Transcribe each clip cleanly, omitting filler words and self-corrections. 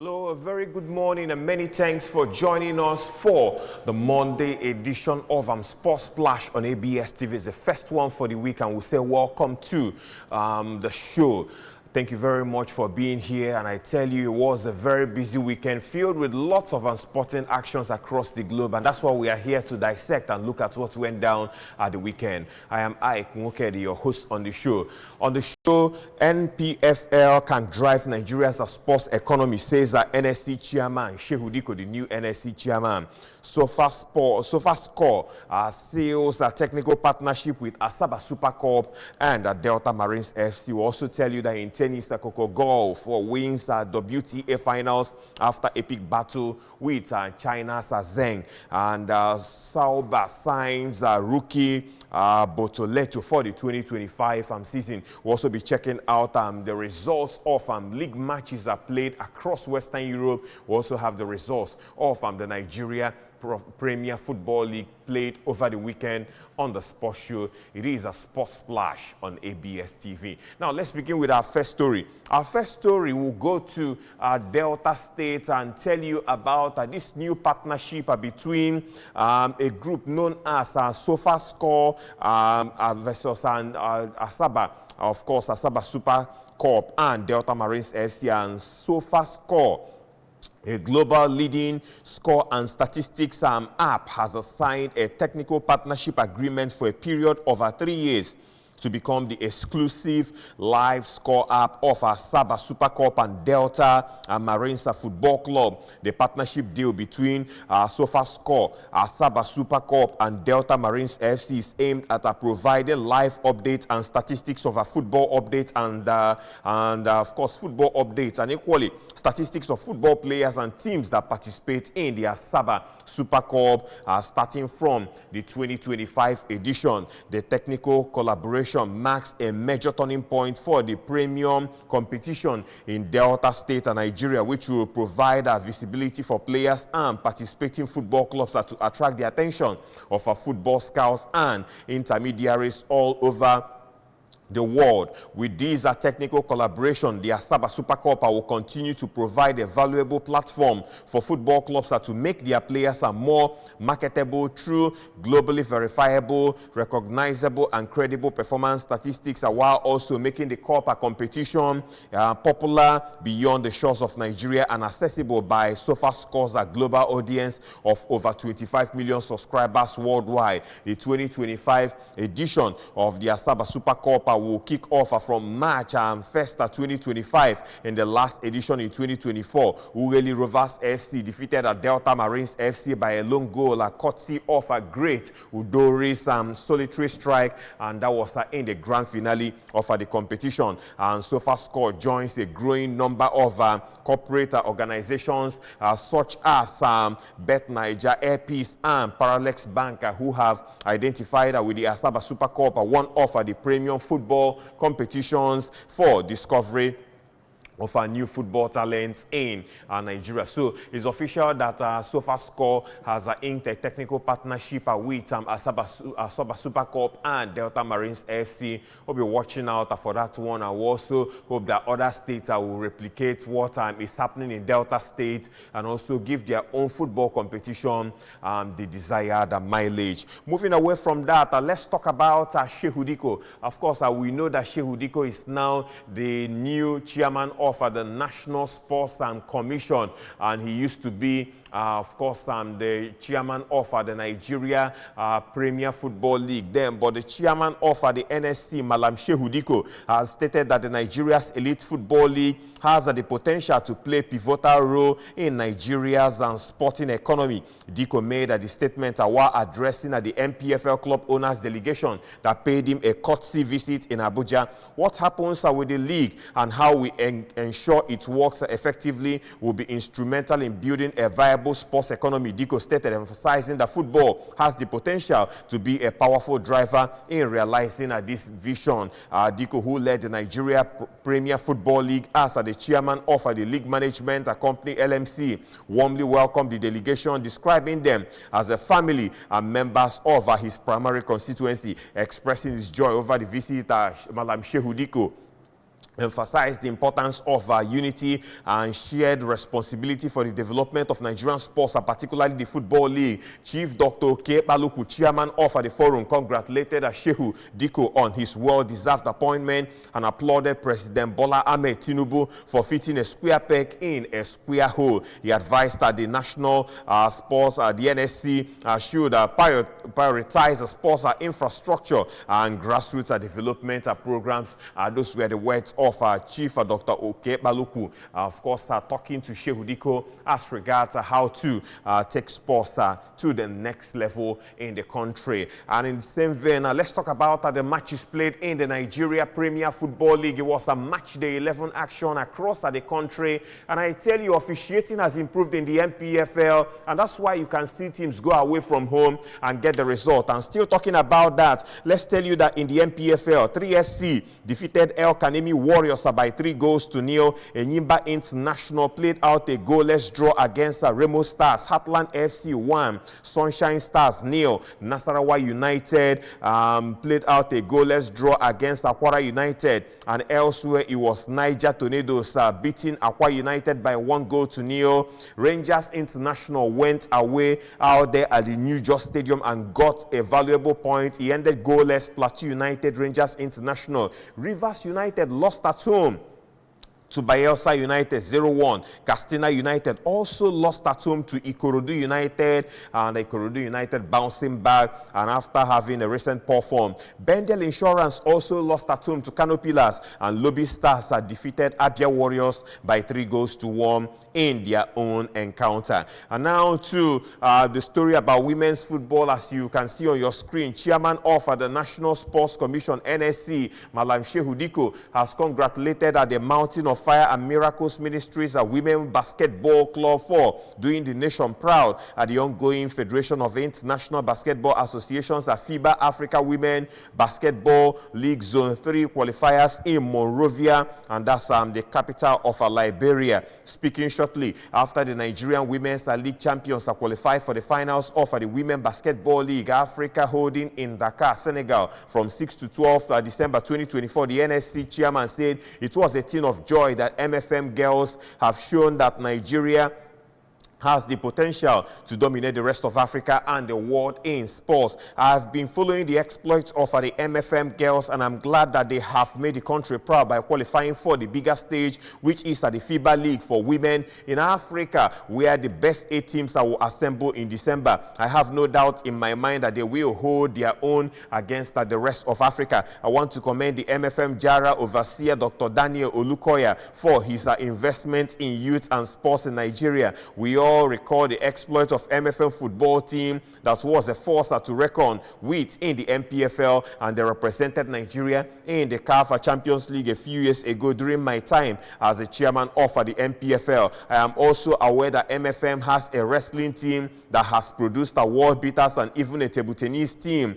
Hello, a very good morning and many thanks for joining us for the Monday edition of Sports Splash on ABS TV. It's the first one for the week and we'll say welcome to the show. Thank you very much for being here, and I tell you, it was a very busy weekend filled with lots of sporting actions across the globe, and that's why we are here to dissect and look at what went down at the weekend. I am Ike Nwokedi, your host on the show. On the show, NPFL can drive Nigeria's sports economy, says NSC chairman Shehu Diko, the new NSC chairman. SofaScore seals a technical partnership with Asaba Super Cup and Delta Marines FC. We'll also tell you that in tennis, Coco Golf wins WTA finals after epic battle with China's Zheng, and Sauber signs rookie Botoleto for the 2025 season. We'll also be checking out the results of league matches played across Western Europe. We'll also have the results of the Nigeria Premier Football League played over the weekend on the sports show. It is a Sports Splash on ABS TV. Now, let's begin with our first story. Our first story will go to Delta State and tell you about this new partnership between a group known as SofaScore versus Asaba, of course, Asaba Super Cup and Delta Marines FC, and SofaScore, a global leading score and statistics app, has signed a technical partnership agreement for a period of 3 years to become the exclusive live score app of Asaba Super Cup and Delta Marines Football Club. The partnership deal between SofaScore, Asaba Super Cup and Delta Marines FC is aimed at providing live updates and statistics of football updates and of course football updates, and equally statistics of football players and teams that participate in the Asaba Super Cup starting from the 2025 edition. The technical collaboration marks a major turning point for the premium competition in Delta State and Nigeria, which will provide visibility for players and participating football clubs to attract the attention of football scouts and intermediaries all over the world. With this technical collaboration, the Asaba Super Cup will continue to provide a valuable platform for football clubs to make their players more marketable through globally verifiable, recognizable, and credible performance statistics, while also making the cup competition popular beyond the shores of Nigeria and accessible by SofaScore's global audience of over 25 million subscribers worldwide. The 2025 edition of the Asaba Super Cup will kick off from March 1st, 2025. In the last edition in 2024, Ughelli Rovers FC defeated Delta Marines FC by a lone goal, courtesy of a great Udori's solitary strike, and that was in the grand finale of the competition. And SofaScore joins a growing number of corporate organizations such as Bet Niger, Airpeace, and Paralex Bank, who have identified with the Asaba Super Cup one of the premium football competitions for discovery of our new football talents in Nigeria. So it's official that SofaScore has inked a technical partnership with Asaba Super Cup and Delta Marines FC. We'll be watching out for that one. I also hope that other states will replicate what is happening in Delta State and also give their own football competition the desired mileage. Moving away from that, let's talk about Shehu Diko. Of course, we know that Shehu Diko is now the new chairman of the National Sports Commission, and he used to be of course the chairman of the Nigeria Premier Football League then, but the chairman of the NSC, Malam Shehu Diko, has stated that the Nigeria's Elite Football League has the potential to play a pivotal role in Nigeria's sporting economy. Diko made the statement while addressing the NPFL club owners delegation that paid him a courtesy visit in Abuja. What happens with the league and how we ensure it works effectively will be instrumental in building a viable sports economy, Diko stated, emphasizing that football has the potential to be a powerful driver in realizing this vision. Diko, who led the Nigeria Premier Football League as the chairman of the league management company LMC, warmly welcomed the delegation, describing them as a family and members of his primary constituency, expressing his joy over the visit. Malam Shehu Diko emphasized the importance of unity and shared responsibility for the development of Nigerian sports, and particularly the Football League. Chief Dr. Baluku, chairman of the forum, congratulated Shehu Diko on his well-deserved appointment and applauded President Bola Ahmed Tinubu for fitting a square peg in a square hole. He advised that the national sports, the NSC, should prioritize sports infrastructure and grassroots development programs. Those were the words of Chief Dr. Baluku, of course, talking to Shehu Diko as regards how to take sports to the next level in the country. And in the same vein, let's talk about the matches played in the Nigeria Premier Football League. It was a match day 11 action across the country, and I tell you, officiating has improved in the MPFL, and that's why you can see teams go away from home and get the result. And still talking about that, let's tell you that in the MPFL, 3SC defeated El Kanemi Warriors by 3-0. Enyimba International played out a goalless draw against Remo Stars. Heartland FC 1, Sunshine Stars 0. Nasarawa United played out a goalless draw against Akwara United, and elsewhere it was Niger Tornadoes beating Akwa United by 1-0. Rangers International went away out there at the New Jos Stadium and got a valuable point. He ended goalless. Plateau United, Rangers International. Rivers United lost at home to Bayelsa United 0-1. Castina United also lost at home to Ikorodu United, and Ikorodu United bouncing back and after having a recent poor form. Bendel Insurance also lost at home to Kano Pillars, and Lobby Stars defeated Abia Warriors by 3-1 in their own encounter. And now to the story about women's football. As you can see on your screen, Chairman of the National Sports Commission, NSC, Malam Shehu Diko, has congratulated the Mountain of Fire and Miracles Ministries, a women basketball club, for doing the nation proud at the ongoing Federation of International Basketball Associations, FIBA Africa Women Basketball League Zone 3 qualifiers in Monrovia, and that's the capital of Liberia. Speaking shortly after the Nigerian Women's League champions are qualified for the finals of the Women Basketball League Africa holding in Dakar, Senegal from 6 to 12 December 2024, the NSC chairman said it was a thing of joy that MFM girls have shown that Nigeria has the potential to dominate the rest of Africa and the world in sports. I've been following the exploits of the MFM girls, and I'm glad that they have made the country proud by qualifying for the bigger stage, which is the FIBA League for women in Africa, where the best 8 teams will assemble in December. I have no doubt in my mind that they will hold their own against the rest of Africa. I want to commend the MFM Jara overseer, Dr. Daniel Olukoya, for his investment in youth and sports in Nigeria. We all recall the exploit of MFM football team that was a force to reckon with in the MPFL, and they represented Nigeria in the CAF Champions League a few years ago during my time as the chairman of the MPFL. I am also aware that MFM has a wrestling team that has produced world beaters and even a table tennis team.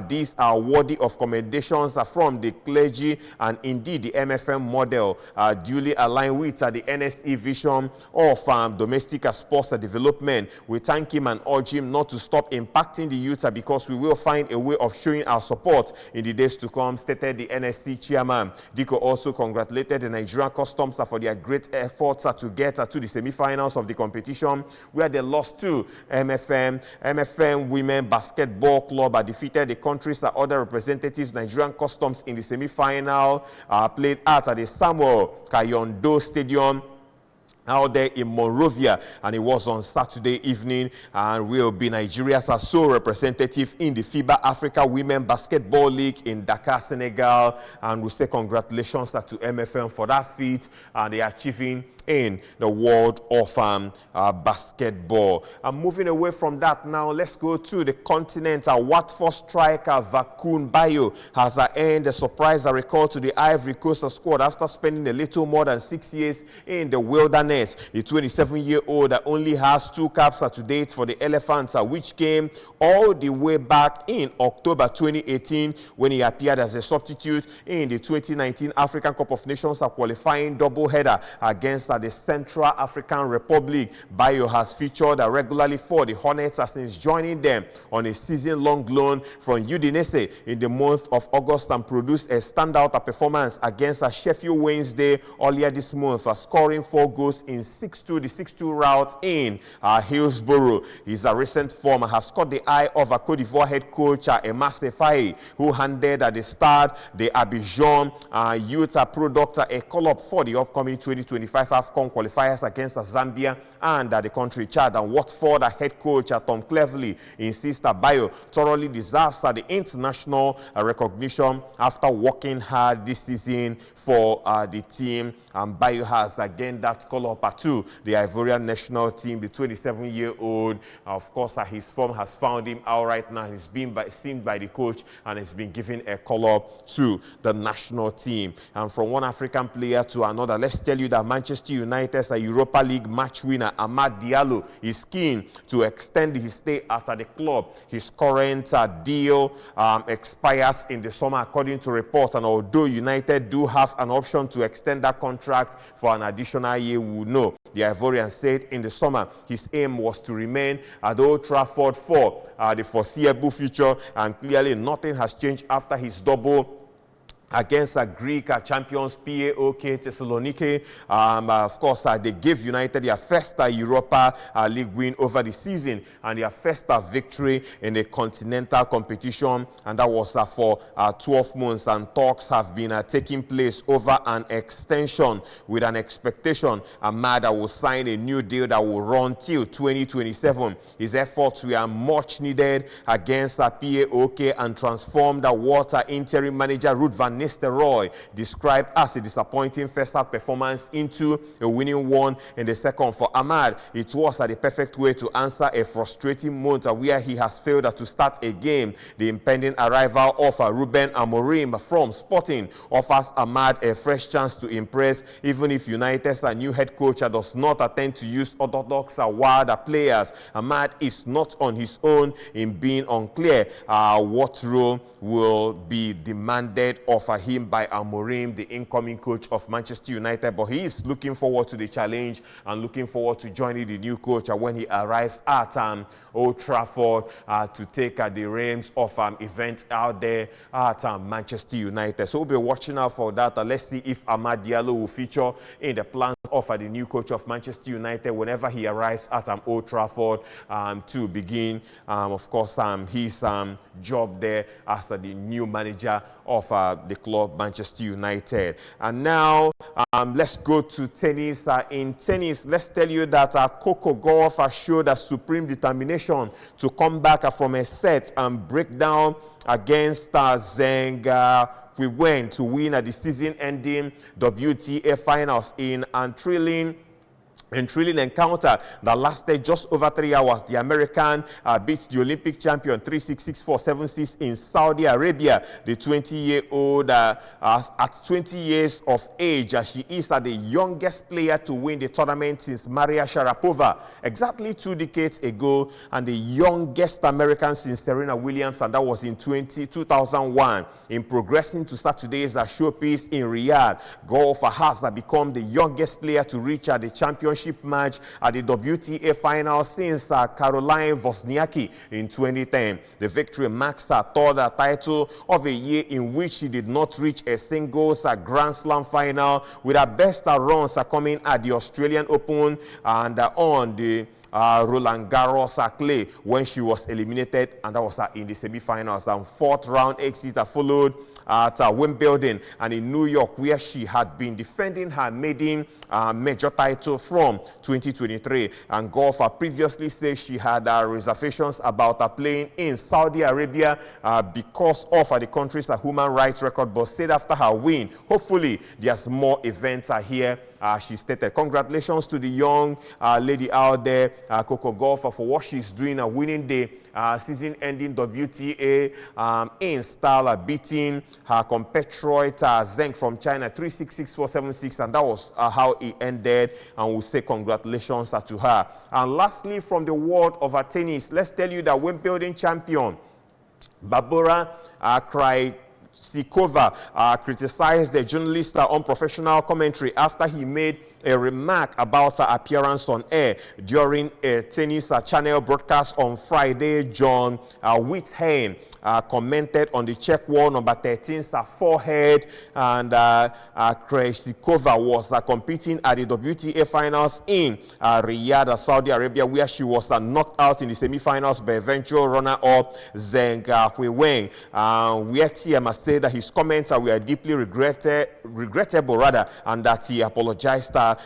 These are worthy of commendations from the clergy, and indeed the MFM model duly aligned with the NSE vision of domestic sports development. We thank him and urge him not to stop impacting the youth, because we will find a way of showing our support in the days to come, stated the NSC chairman. Diko also congratulated the Nigerian Customs for their great efforts to get to the semi-finals of the competition, where they lost to MFM Women Basketball Club defeated the country's other representatives, Nigerian Customs, in the semi-final played at the Samuel Kayondo Stadium out there in Monrovia, and it was on Saturday evening, and will be Nigeria's sole representative in the FIBA Africa Women Basketball League in Dakar, Senegal, and we say congratulations to MFM for that feat and they are achieving in the world of basketball. And moving away from that now, let's go to the continent. Watford striker Vakun Bayo has earned a surprise recall to the Ivory Coast squad after spending a little more than 6 years in the wilderness. The 27-year-old only has 2 caps to date for the Elephants, which came all the way back in October 2018 when he appeared as a substitute in the 2019 African Cup of Nations qualifying doubleheader against the Central African Republic. Bayo has featured regularly for the Hornets since joining them on a season-long loan from Udinese in the month of August and produced a standout performance against Sheffield Wednesday earlier this month, scoring 4 goals in 6-2, the 6-2 rout in Hillsborough. His recent form has caught the eye of Cote d'Ivoire head coach Emase Faye, who handed at the start the Abidjan youth product a call-up for the upcoming 2025 AFCON qualifiers against Zambia and the country Chad. And Watford head coach Tom Cleverley insists that Bayo thoroughly deserves the international recognition after working hard this season for the team. And Bayo has again that call-up to the Ivorian national team. The 27-year-old, of course, his form has found him out right now. He's been seen by the coach and has been given a call-up to the national team. And from one African player to another, let's tell you that Manchester United's Europa League match winner Amad Diallo is keen to extend his stay at the club. His current deal expires in the summer, according to reports. And although United do have an option to extend that contract for an additional year, we will know. The Ivorian said in the summer his aim was to remain at Old Trafford for the foreseeable future, and clearly nothing has changed after his double against Greek champions PAOK Thessaloniki. Of course, they gave United their first Europa League win over the season and their first victory in a continental competition, and that was for 12 months. And talks have been taking place over an extension with an expectation Amada will sign a new deal that will run till 2027. His efforts were much needed against PAOK and transformed what interim manager Ruud van Nistelrooy described as a disappointing first-half performance into a winning one in the second. For Amad, it was the perfect way to answer a frustrating month where he has failed to start a game. The impending arrival of Ruben Amorim from Sporting offers Amad a fresh chance to impress, even if United's new head coach does not attempt to use orthodox wild players. Amad is not on his own in being unclear what role will be demanded of him by Amorim, the incoming coach of Manchester United, but he is looking forward to the challenge and looking forward to joining the new coach when he arrives at Old Trafford to take the reins of events out there at Manchester United. So we'll be watching out for that. Let's see if Amad Diallo will feature in the plans of the new coach of Manchester United whenever he arrives at Old Trafford to begin, of course, his job there as the new manager of the club Manchester United. And now let's go to tennis. In tennis, let's tell you that Coco Gauff showed a supreme determination to come back from a set and break down against Zheng we went to win at the season-ending WTA finals in a thrilling encounter that lasted just over 3 hours. The American beat the Olympic champion 3-6, 6-4, 7-6 in Saudi Arabia. The 20-year-old, at 20 years of age, she is the youngest player to win the tournament since Maria Sharapova exactly 2 decades ago, and the youngest American since Serena Williams, and that was in 2001. In progressing to Saturday's showpiece in Riyadh, Gauff has become the youngest player to reach the championship match at the WTA final since Caroline Wozniacki in 2010. The victory marks her third title of a year in which she did not reach a singles Grand Slam final, with her best runs coming at the Australian Open and on the Roland Garros clay when she was eliminated, and that was in the semi-finals. And fourth round exit followed at Wimbledon and in New York, where she had been defending her maiden major title from 2023. And Gauff previously said she had reservations about playing in Saudi Arabia because of the country's human rights record, but said after her win, hopefully there's more events here. She stated, congratulations to the young lady out there, Coco Gauff, for what she's doing, winning the season-ending WTA in style, beating her compatriot Zheng from China 3-6, 6-4, 7-6, and that was how it ended, and we'll say congratulations to her. And lastly, from the world of tennis, let's tell you that Wimbledon champion Barbora criticized the journalist on professional commentary after he made a remark about her appearance on air during a tennis channel broadcast on Friday. John Whithain commented on the check wall number 13's forehead, and Krejcikova was competing at the WTA finals in Riyadh, Saudi Arabia, where she was knocked out in the semi-finals by eventual runner-up Zheng Huiwen. Where TM said that his comments were deeply regrettable, and that he apologized to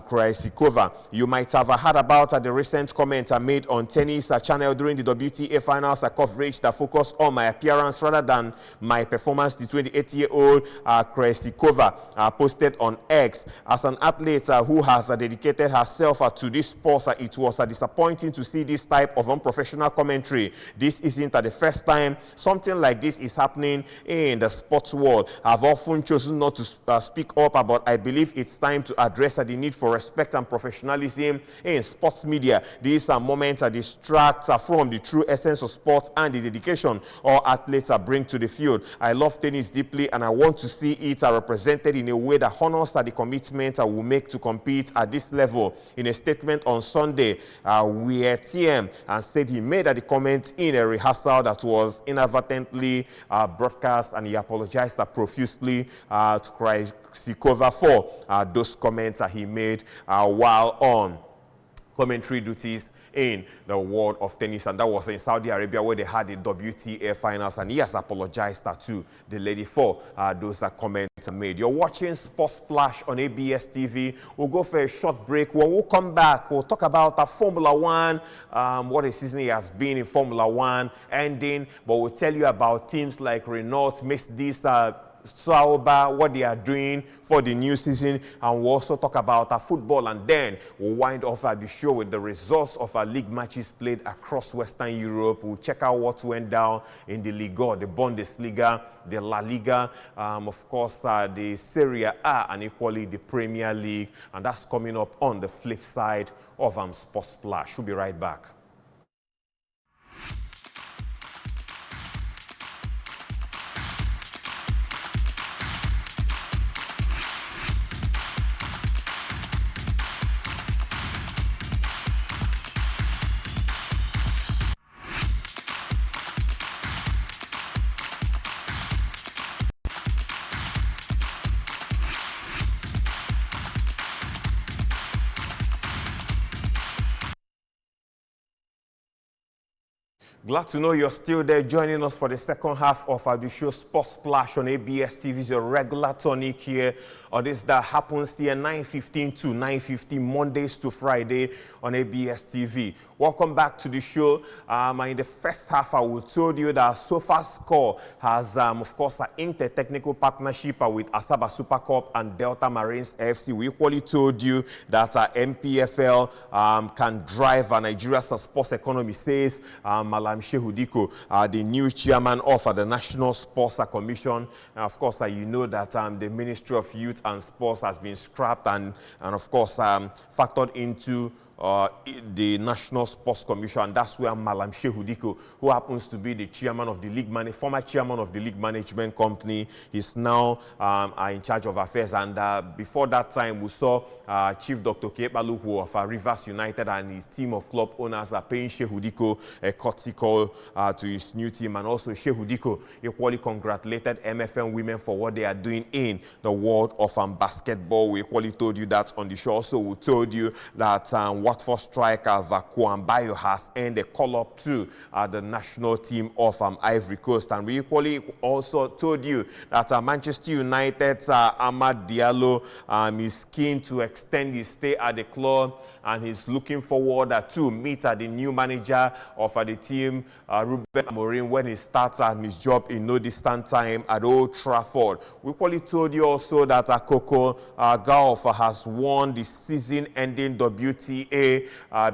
Krejcikova. You might have heard about the recent comment made on tennis channel during the WTA finals coverage that focused on my appearance rather than my performance. The 28-year-old Krejcikova posted on X. As an athlete who has dedicated herself to this sport, it was disappointing to see this type of unprofessional commentary. This isn't the first time something like this is happening in the sports world. I've often chosen not to speak up, but I believe it's time to address the need for respect and professionalism in sports media. These are moments that distract from the true essence of sports and the dedication all athletes bring to the field. I love tennis deeply, and I want to see it represented in a way that honors the commitment I will make to compete at this level. In a statement on Sunday, where TM said he made the comment in a rehearsal that was inadvertently broadcast, and he apologized profusely to Krejcikova for those comments he made while on commentary duties in the world of tennis, and that was in Saudi Arabia, where they had the WTA finals, and he has apologized to the lady for those comments made. You're watching Sports Splash on ABS TV. We'll go for a short break. When we'll come back, we'll talk about Formula One, what a season it has been in Formula One ending, but we'll tell you about teams like Renault, Mercedes, Sauber, what they are doing for the new season, and we'll also talk about football, and then we'll wind off the show with the results of league matches played across Western Europe. We'll check out what went down in the Liga, the Bundesliga, the La Liga, of course, the Serie A, and equally the Premier League, and that's coming up on the flip side of Sports Splash. We'll be right back. Glad to know you're still there joining us for the second half of the show Sports Splash on ABS TV. Is your regular tonic here on this that happens here 9:15 to 9:50 Mondays to Friday on ABS TV. Welcome back to the show. In the first half, I will told you that SofaScore has, of course, an inter-technical partnership with Asaba Super Cup and Delta Marines FC. We equally told you that MPFL can drive Nigeria's sports economy, says Malam Shehu Diko, the new chairman of the National Sports Commission. Of course, you know that the Ministry of Youth and Sports has been scrapped and of course, factored into the National Sports Commission, and that's where Malam Shehu Diko, who happens to be the chairman of the league former chairman of the league management company, is now in charge of affairs. And before that time, we saw Chief Dr. Kepaluku of Rivers United and his team of club owners paying Shehu Diko a courtesy call to his new team, and also Shehu Diko equally congratulated MFM women for what they are doing in the world of basketball. We equally told you that on the show. Also, we told you that Watford striker Vakuam Bayo has earned a call-up to the national team of Ivory Coast. And we equally also told you that Manchester United's Amad Diallo is keen to extend his stay at the club, and he's looking forward to meet the new manager of the team, Ruben Amorim, when he starts his job in no distant time at Old Trafford. We equally told you also that Coco Gauff has won the season-ending WTA,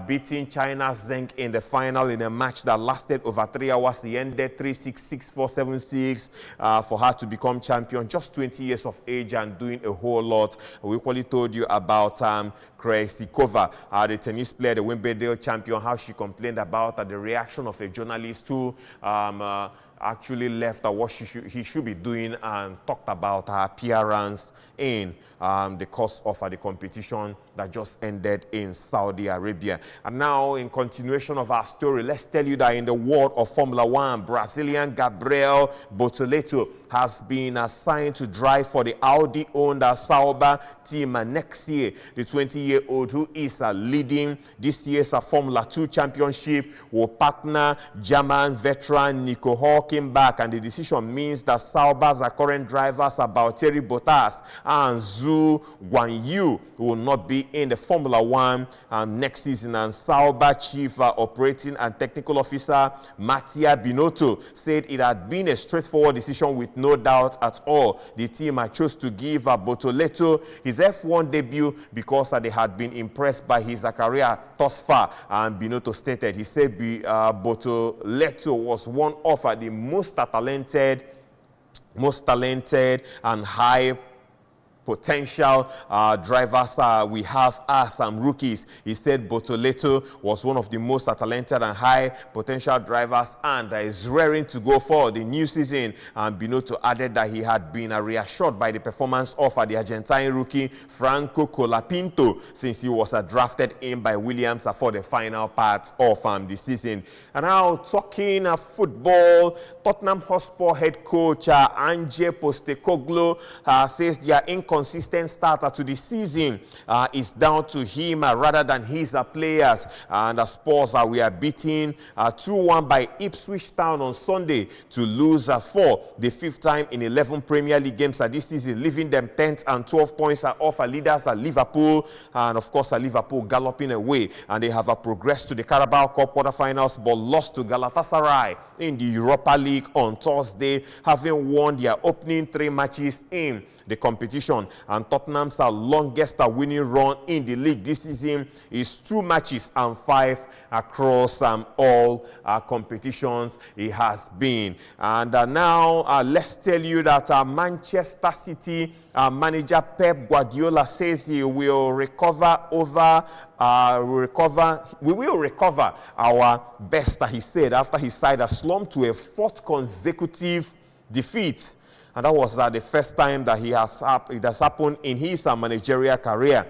beating China's Zheng in the final in a match that lasted over 3 hours. He ended 3-6, 6-4, 7-6 for her to become champion, just 20 years of age and doing a whole lot. We equally told you about Krejcikova, the tennis player, the Wimbledon champion, how she complained about the reaction of a journalist who actually left what he should be doing and talked about her appearance in the course of the competition that just ended in Saudi Arabia. And now, in continuation of our story, let's tell you that in the world of Formula One, Brazilian Gabriel Bortoleto has been assigned to drive for the Audi-owned Sauber team next year. The 20-year-old, who is leading this year's Formula 2 championship, will partner German veteran Nico Hülkenberg, and the decision means that Sauber's current drivers Valtteri Bottas and Zhou Guanyu will not be in the Formula 1 next season. And Sauber Chief Operating and Technical Officer Mattia Binotto said it had been a straightforward decision with no doubt at all. The team chose to give Bortoleto his F1 debut because they had been impressed by his career thus far. And Binotto stated, he said Bortoleto was one of the most talented and high potential drivers we have as rookies. He said Bortoleto was one of the most talented and high potential drivers and is raring to go for the new season. And Binotto added that he had been reassured by the performance of the Argentine rookie Franco Colapinto since he was drafted in by Williams for the final part of the season. And now, talking football, Tottenham Hotspur head coach Ange Postecoglou says their inconsistent start to the season is down to him rather than his players. And the Spurs were beaten 2-1 by Ipswich Town on Sunday to lose for the 5th time in 11 Premier League games this season, leaving them 10th and 12 points off leaders Liverpool. And of course, Liverpool galloping away, and they have progressed to the Carabao Cup quarterfinals but lost to Galatasaray in the Europa League on Thursday, having won their opening 3 matches in the competition. And Tottenham's longest winning run in the league this season is 2 matches and 5 across all competitions it has been. And now let's tell you that Manchester City manager Pep Guardiola says he will recover we will recover our best, he said, after his side slumped to a 4th consecutive defeat. And that was the first time that it has happened in his managerial career.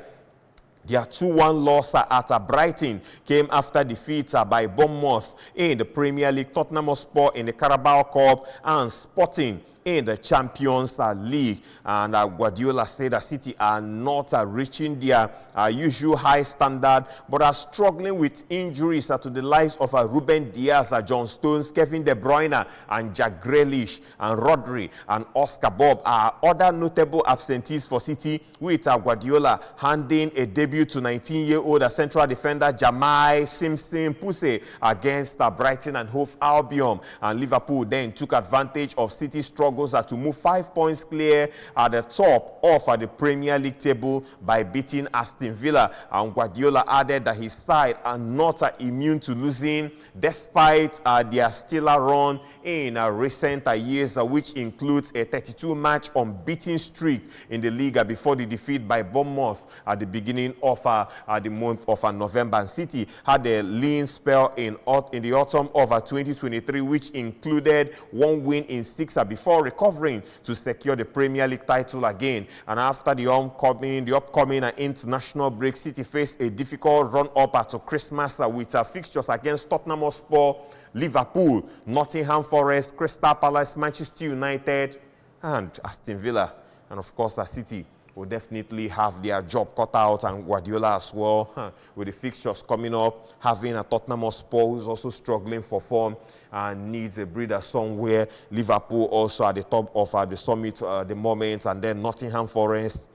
Their 2-1 loss at Brighton came after defeat by Bournemouth in the Premier League, Tottenham Hotspur in the Carabao Cup, and Sporting in the Champions League. And Guardiola said that City are not reaching their usual high standard, but are struggling with injuries to the likes of Ruben Diaz, John Stones, Kevin De Bruyne, and Jack Grealish, and Rodri, and Oscar Bob are other notable absentees for City, with Guardiola handing a debut to 19-year-old central defender Jamai Simpson Puse against Brighton and Hove Albion. And Liverpool then took advantage of City's struggle to move 5 points clear at the top of the Premier League table by beating Aston Villa. And Guardiola added that his side are not immune to losing despite their stellar run in recent years, which includes a 32-match unbeaten streak in the league before the defeat by Bournemouth at the beginning of the month of November. And City had a lean spell in the autumn of 2023, which included 1 win in 6 before recovering to secure the Premier League title again. And after the upcoming international break, City faced a difficult run-up to Christmas with fixtures against Tottenham Hotspur, Liverpool, Nottingham Forest, Crystal Palace, Manchester United, and Aston Villa. And of course, City will definitely have their job cut out, and Guardiola as well, with the fixtures coming up, having a Tottenham Hotspur who's also struggling for form and needs a breather somewhere. Liverpool also at the top of the summit at the moment, and then Nottingham Forest,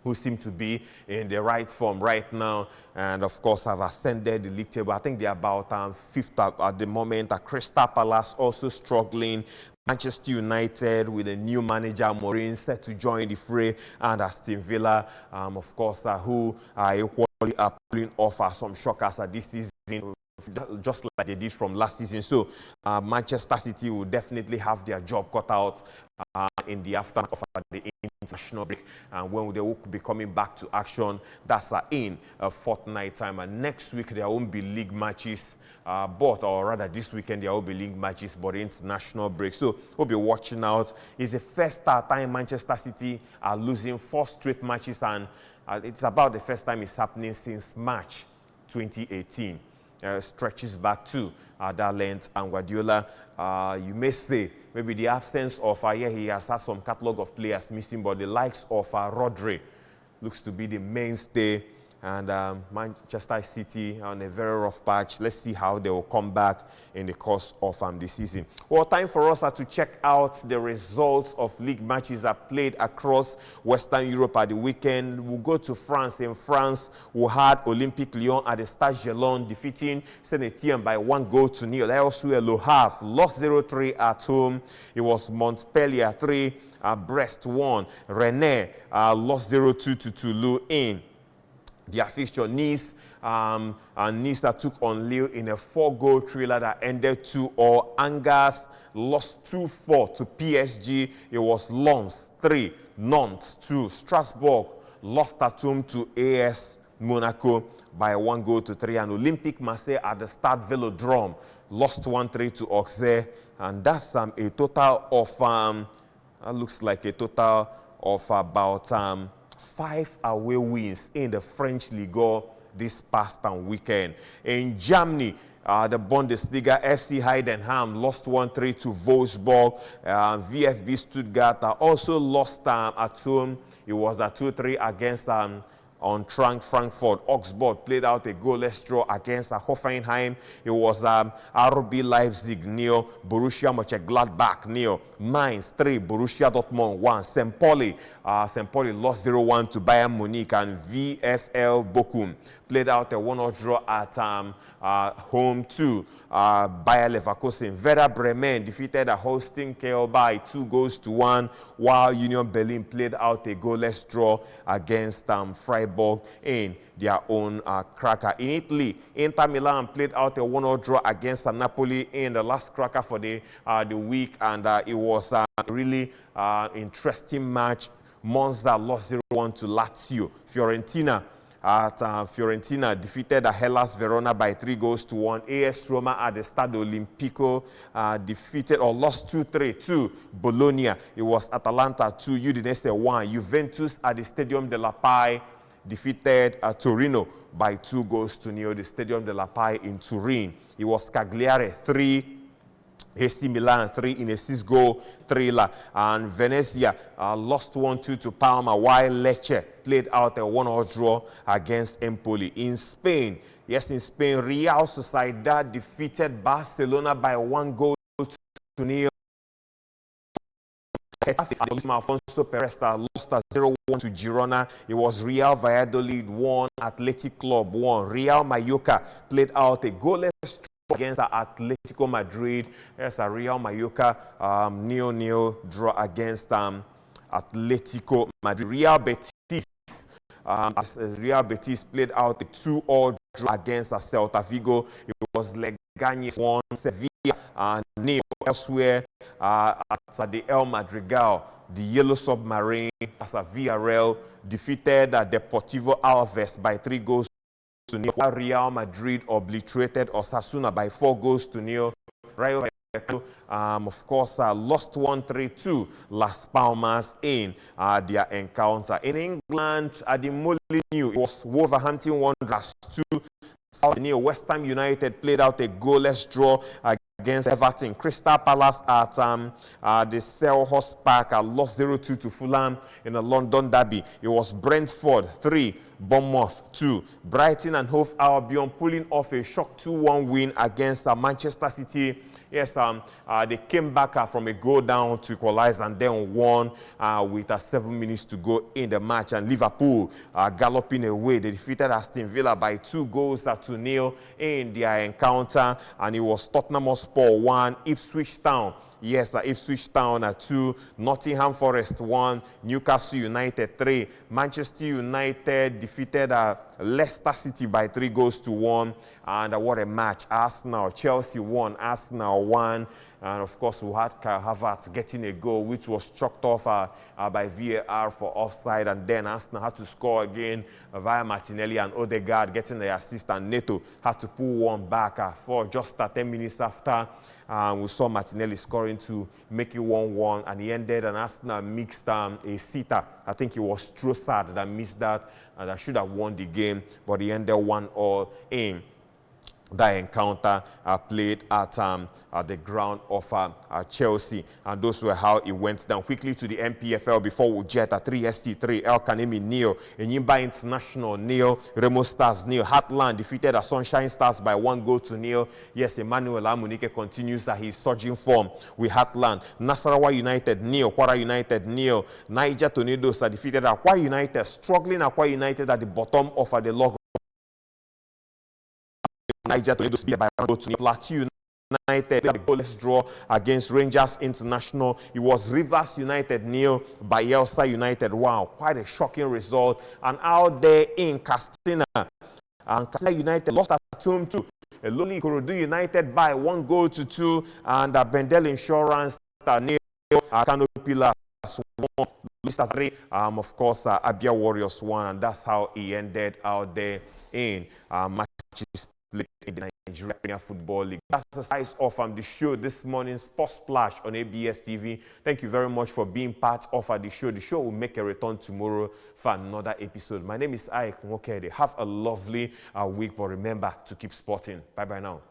who seem to be in the right form right now, and of course have ascended the league table. I think they're about 5th at the moment. Crystal Palace also struggling. Manchester United with a new manager, Mourinho, set to join the fray, and Aston Villa, of course, who are equally pulling off some shockers this season. just like they did from last season. So Manchester City will definitely have their job cut out in the aftermath of the international break, and when they will be coming back to action, that's in a fortnight time. And next week there won't be league matches, or rather this weekend there will be league matches, but the international break. So we'll be watching out. It's the first time Manchester City are losing 4 straight matches, and it's about the first time it's happening since March 2018. Stretches back to that length. And Guardiola, you may say, maybe the absence of, he has had some catalogue of players missing, but the likes of Rodri looks to be the mainstay. And Manchester City on a very rough patch. Let's see how they will come back in the course of the season. Well, time for us to check out the results of league matches that played across Western Europe at the weekend. We'll go to France. In France, we had Olympique Lyon at the Stade Gelon defeating Saint-Etienne by 1-0. Elsewhere, Le Havre lost 0-3 at home. It was Montpellier 3, Brest 1. Rennes lost 0-2 to Toulouse. Their fixture, Nice, and Nice that took on Lille in a 4-goal thriller that ended 2-0. Angers lost 2-4 to PSG. It was Lens 3, Nantes 2. Strasbourg lost at home to AS Monaco by 1-3. And Olympique Marseille at the Stade Vélodrome lost 1-3 to Auxerre. And that's a total of, looks like a total of about 5 away wins in the French Ligue this past weekend. In Germany, the Bundesliga, FC Heidenheim lost 1-3 to Wolfsburg. VfB Stuttgart also lost at home. It was a 2-3 against Eintracht Frankfurt. Augsburg played out a goalless draw against Hoffenheim. It was RB Leipzig 0, Borussia Mönchengladbach 0, Mainz 3, Borussia Dortmund 1. St. Pauli lost 0-1 to Bayern Munich, and VfL Bochum played out a 1-0 draw at home to Bayer Leverkusen. Werder Bremen defeated a hosting Kiel by 2-1, while Union Berlin played out a goalless draw against Freiburg in their own cracker. In Italy, Inter Milan played out a 1-0 draw against Napoli in the last cracker for the week, and it was a really interesting match. Monza lost 0-1 to Lazio. Fiorentina defeated Hellas Verona by 3-1. AS Roma at the Stadio Olimpico lost 2-3 to Bologna. It was Atalanta 2, Udinese 1. Juventus at the Stadium della Pai defeated Torino by 2-0. The Stadium della Pai in Turin. It was Cagliari 3, AC Milan 3 in a 6-goal thriller, and Venezia lost 1-2 to Parma, while Lecce played out a 1-0 draw against Empoli. In Spain, Real Sociedad defeated Barcelona by 1-0. Alfonso Perez lost 0-1 to Girona. It was Real Valladolid 1, Athletic Club 1. Real Mallorca played out a goalless against Atletico Madrid. Yes, a Real Mallorca 0-0 draw against Atletico Madrid. Real Betis played out a 2-2 draw against Celta Vigo. It was Leganés 1, Sevilla 0. Elsewhere at the El Madrigal, the Yellow Submarine as Villarreal defeated Deportivo Alaves by 3-0. Real Madrid obliterated Osasuna by 4-0. Rayo Vallecano, of course, lost 1-3 to Las Palmas in their encounter. In England, at the Molineux, it was Wolverhampton Wanderers 2. West Ham United played out a goalless draw against Everton. Crystal Palace at the Selhurst Park lost 0-2 to Fulham in a London derby. It was Brentford 3, Bournemouth 2. Brighton and Hove Albion pulling off a shock 2-1 win against Manchester City. Yes, they came back from a goal down to equalize and then won with 7 minutes to go in the match. And Liverpool galloping away. They defeated Aston Villa by 2-0 in their encounter. And it was Tottenham Hotspur 1, Ipswich Town. Yes, Ipswich Town 2, Nottingham Forest 1, Newcastle United 3. Manchester United defeated Leicester City by 3-1. And what a match. Arsenal, Chelsea won, Arsenal won. And of course, we had Kai Havertz getting a goal, which was chalked off by VAR for offside. And then Arsenal had to score again via Martinelli and Odegaard getting the assist. And Neto had to pull one back for just 10 minutes after. We saw Martinelli scoring to make it 1-1. And he ended, and Arsenal mixed a sitter. I think it was Trossard that missed that. And that should have won the game. But he ended 1-1 in that encounter played at the ground of Chelsea. And those were how it went down. Quickly to the MPFL before we jet at 3ST3. El Kanemi nil. Enyimba International nil. Remo Stars nil. Heartland defeated the Sunshine Stars by 1-0. Yes, Emmanuel Amunike continues his surging form with Heartland. Nasarawa United nil. Kwara United nil. Niger Tornadoes defeated Akwa United. Struggling Akwa United at the bottom of the log. Niger Tornadoes beat by 1-0. Plateau United had a goalless draw against Rangers International. It was Rivers United nil by Elsa United. Wow, quite a shocking result. And out there in Castina, and Castina United lost at home too. A lonely Ikorodu United by 1-2. And Bendel Insurance nil. Kano Pillars won. Of course, Abia Warriors won. And that's how he ended out there in matches played in the Nigeria Football League. That's the size of the show this morning, Sports Splash on ABS TV. Thank you very much for being part of the show. The show will make a return tomorrow for another episode. My name is Ike Nwokede. Have a lovely week, but remember to keep sporting. Bye-bye now.